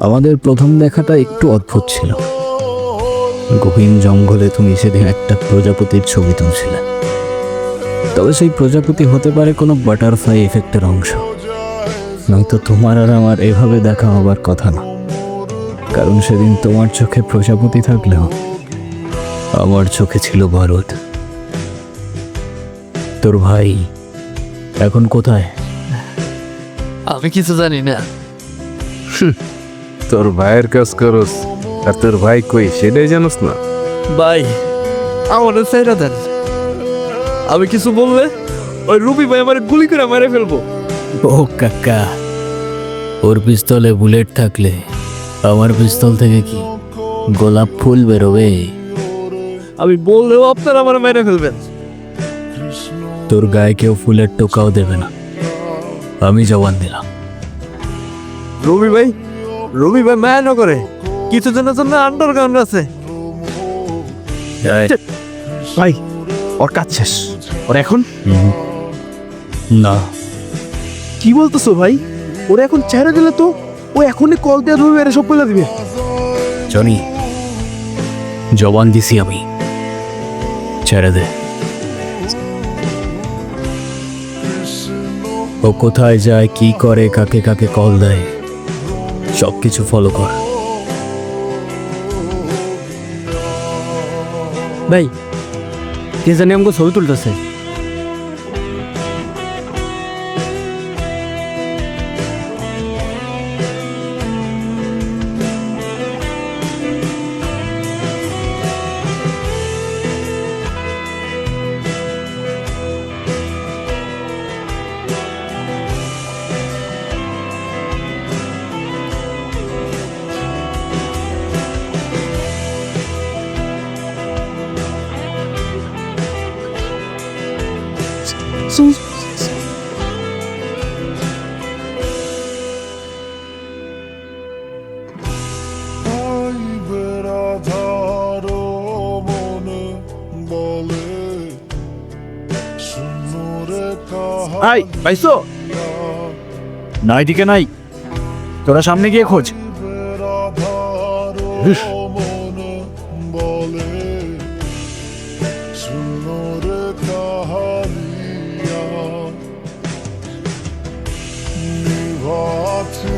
আমাদের প্রথম দেখাটা একটু অদ্ভুত ছিল। গহীন জঙ্গলে তুমি সেদিন একটা প্রজাপতির ছবি তুলছিলে। তবে সেই প্রজাপতি হতে পারে কোনো বাটারফ্লাই এফেক্টের অংশ, নয়তো তোমার আর আমার এভাবে দেখা হবার কথা না। কারণ সেদিন তোমার চোখে প্রজাপতি থাকলেও আমার চোখে ছিল বারুদ। তোর ভাই এখন কোথায়? আমি কিছু জানি না। তোর ভাইয়ের কাজ করস আর তোর ভাই কই সেটাই জানোস না? ভাই আমার চাইরা দেন, আমি কিছু বললে ওই রুবি ভাই আমার গুলি করে মেরে ফেলবো। ও কাকা, ওর পিস্তলে বুলেট থাকলে আমার পিস্তল থেকে কি গোলাপ ফুল বেরোবে? আমি বললেও আপনারা আমার মেরে ফেলবেন। তোর গায়ে কেউ ফুলের টোকাও দেবে না, আমি জবান দিলাম। রবি ভাই মায়া না করে কিছু জনের জন্য আন্ডারগ্রাউন্ড আছে। ভাই ওর কাজ শেষ, ওর এখন না, কি বলতেছো ভাই? ওরা এখন চেহারা দিলে তো ও এখনই কল দিয়ে রবি ভাইয়ের সব বলে দিবে। জনি, জবান দিছি আমি, ছেড়ে দে। ও কোথায় যায়, কি করে, কাকে কাকে কল দেয়, সব কিছু ফলো কর। ভাই কে জানি আমাকে ছবি তুলতেছে। ভাই পাইছো না? এদিকে নাই, তোরা সামনে গিয়ে খোঁজ। নিভাছে